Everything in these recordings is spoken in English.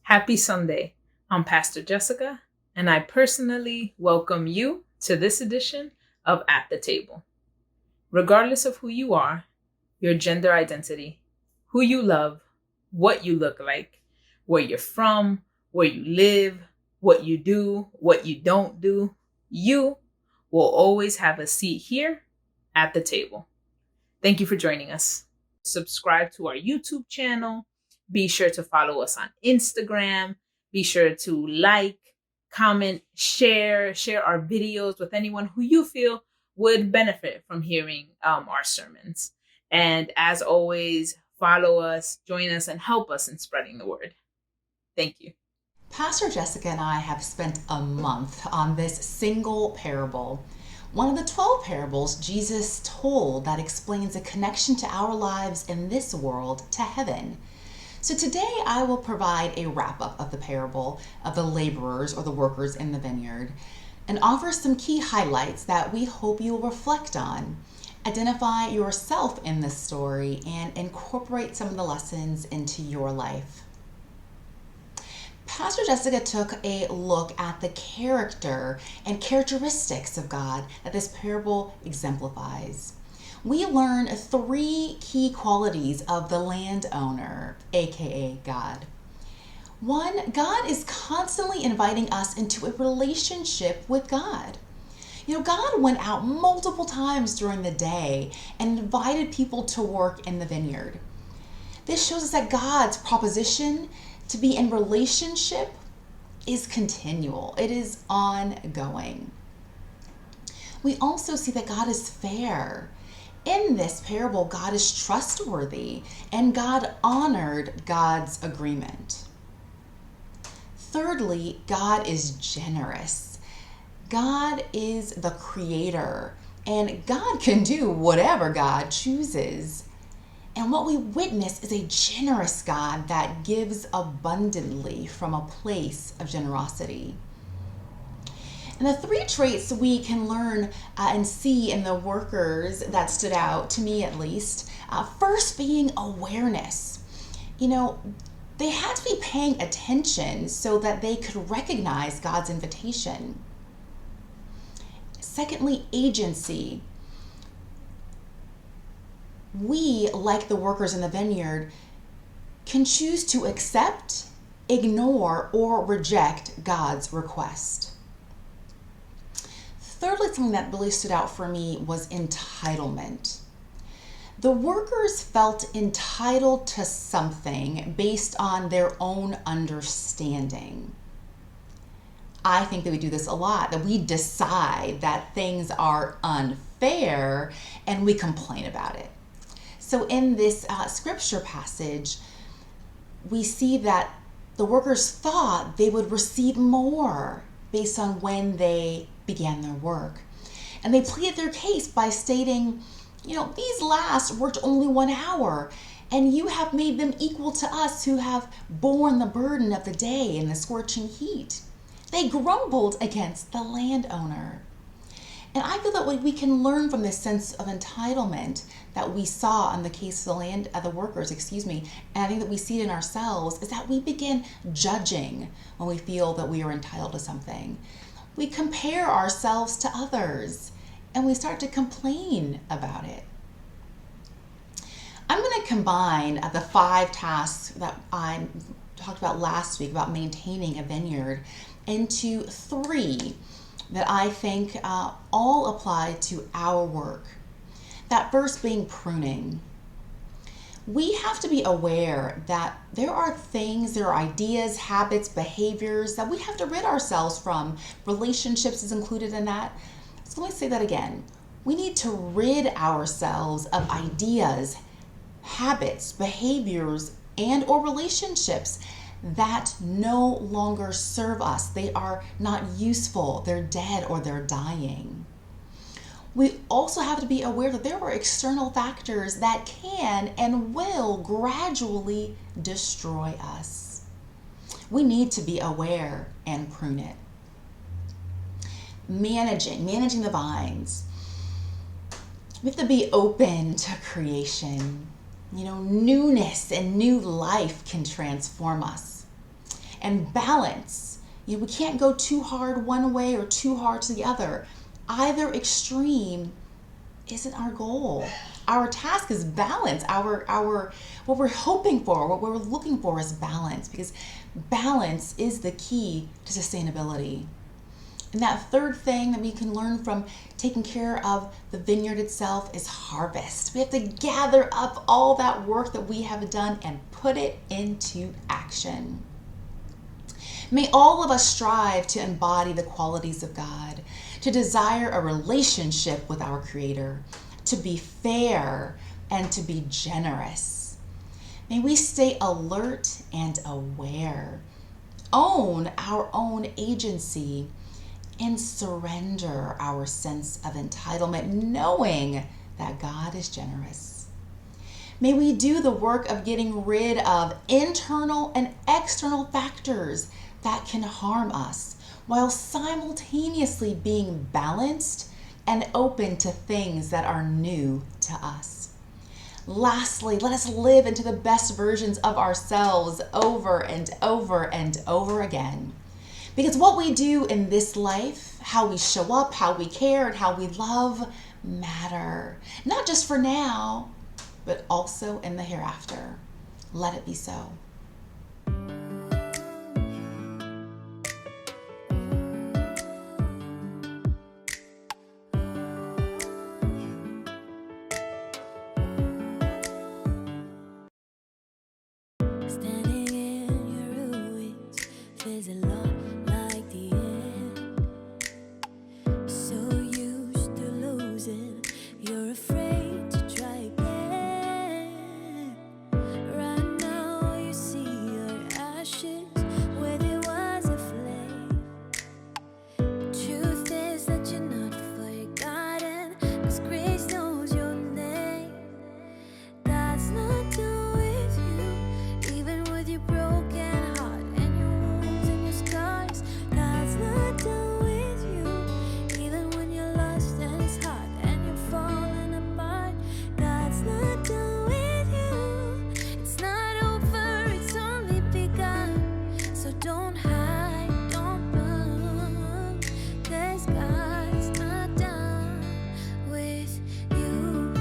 Happy Sunday. I'm Pastor Jessica, and I personally welcome you to this edition of At the Table. Regardless of who you are, your gender identity, who you love, what you look like, where you're from, where you live, what you do, what you don't do, you will always have a seat here at the table. Thank you for joining us. Subscribe to our YouTube channel. Be sure to follow us on Instagram. Be sure to like, comment, share our videos with anyone who you feel would benefit from hearing our sermons. And as always, follow us, join us, and help us in spreading the word. Thank you. Pastor Jessica and I have spent a month on this single parable. One of the 12 parables Jesus told that explains a connection to our lives in this world to heaven. So today I will provide a wrap up of the parable of the laborers or the workers in the vineyard and offer some key highlights that we hope you will reflect on. Identify yourself in this story and incorporate some of the lessons into your life. Pastor Jessica took a look at the character and characteristics of God that this parable exemplifies. We learn three key qualities of the landowner, aka God. One, God is constantly inviting us into a relationship with God. God went out multiple times during the day and invited people to work in the vineyard. This shows us that God's proposition to be in relationship is continual. It is ongoing. We also see that God is fair. In this parable, God is trustworthy and God honored God's agreement. Thirdly, God is generous. God is the creator and God can do whatever God chooses. And what we witness is a generous God that gives abundantly from a place of generosity. And the three traits we can learn and see in the workers that stood out, to me at least, first being awareness. They had to be paying attention so that they could recognize God's invitation. Secondly, agency. We, like the workers in the vineyard, can choose to accept, ignore, or reject God's request. Thirdly, something that really stood out for me was entitlement. The workers felt entitled to something based on their own understanding. I think that we do this a lot, that we decide that things are unfair and we complain about it. So in this scripture passage, we see that the workers thought they would receive more based on when they began their work. And they pleaded their case by stating, these last worked only 1 hour, and you have made them equal to us who have borne the burden of the day in the scorching heat. They grumbled against the landowner. And I feel that what we can learn from this sense of entitlement that we saw in the case of the workers, and I think that we see it in ourselves, is that we begin judging when we feel that we are entitled to something. We compare ourselves to others and we start to complain about it. I'm going to combine the 5 tasks that I talked about last week about maintaining a vineyard into 3 that I think all apply to our work. That first being pruning. We have to be aware that there are ideas, habits, behaviors that we have to rid ourselves from. Relationships is included in that. So let me say that again. We need to rid ourselves of ideas, habits, behaviors, and or relationships that no longer serve us. They are not useful. They're dead or they're dying. We also have to be aware that there are external factors that can and will gradually destroy us. We need to be aware and prune it. Managing the vines. We have to be open to creation. Newness and new life can transform us. And balance. We can't go too hard one way or too hard to the other. Either extreme isn't our goal. Our task is balance. What we're hoping for, what we're looking for is balance, because balance is the key to sustainability. And that third thing that we can learn from taking care of the vineyard itself is harvest. We have to gather up all that work that we have done and put it into action. May all of us strive to embody the qualities of God, to desire a relationship with our Creator, to be fair, and to be generous. May we stay alert and aware, own our own agency, and surrender our sense of entitlement, knowing that God is generous. May we do the work of getting rid of internal and external factors that can harm us, while simultaneously being balanced and open to things that are new to us. Lastly, let us live into the best versions of ourselves over and over and over again. Because what we do in this life, how we show up, how we care, and how we love matter. Not just for now, but also in the hereafter. Let it be so. Standing in your ruins, feels a lot like the end. So used to losing, you're afraid to try again. Right now you see your ashes where there was a flame. Truth is that you're not forgotten, 'cause grace knows your name. God's not done with you, even with your broken heart and your wounds and your scars. God's not done with you, even when you're lost and it's hard and you're falling apart. God's not done with you. It's not over, it's only begun. So don't hide, don't run, 'cause God's not done with you.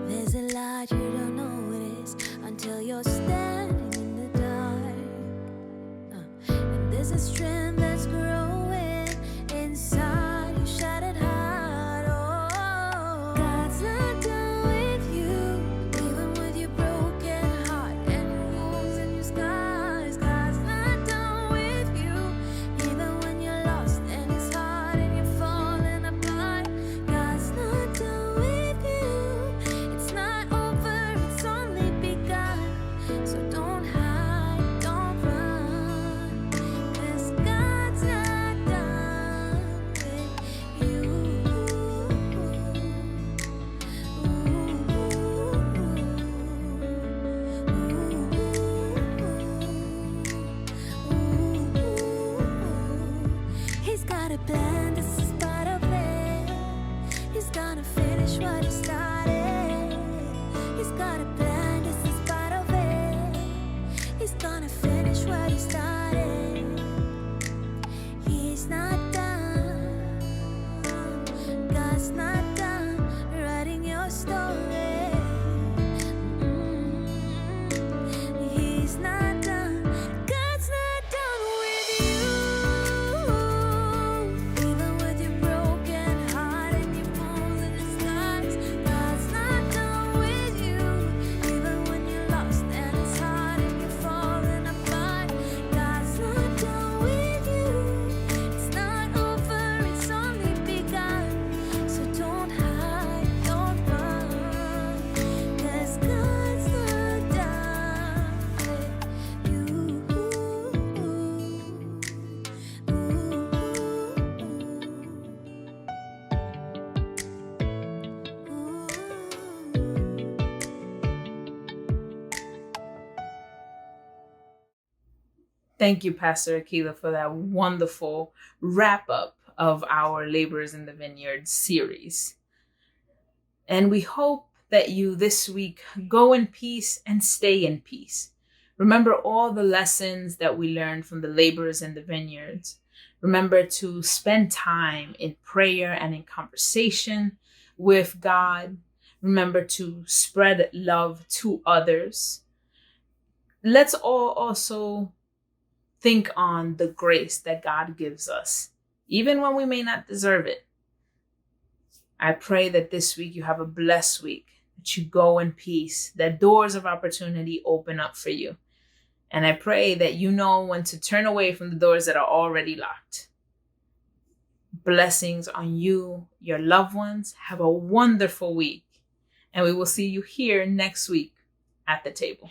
There's a lot you don't notice until you're standing in the dark. And there's a strength that's growing inside your shattered heart. Oh, God's not done with you, even with your broken heart and your wounds and your scars. God's not done with you, even when you're lost and it's hard and you're falling apart. God's not done with you. It's not over, it's only begun. So don't hide, don't run, 'cause God's not done with you. He's got a plan, this is part of it. He's gonna finish what he started. He's got a plan, this is part of it. He's gonna finish what he started. He's not done. God's not done writing your story. He's not done. God's not done with you. Even with your broken heart and your wounds and your scars. God's not done with you. Even when you're lost and it's hard and you're falling apart. God's not done with you. It's not over, it's only begun. So don't hide, don't run, 'cause God's not done with you. Thank you, Pastor Akila, for that wonderful wrap up of our Laborers in the Vineyard series. And we hope that you this week go in peace and stay in peace. Remember all the lessons that we learned from the laborers in the vineyards. Remember to spend time in prayer and in conversation with God. Remember to spread love to others. Let's all also think on the grace that God gives us, even when we may not deserve it. I pray that this week you have a blessed week, that you go in peace, that doors of opportunity open up for you. And I pray that you know when to turn away from the doors that are already locked. Blessings on you, your loved ones. Have a wonderful week. And we will see you here next week at the table.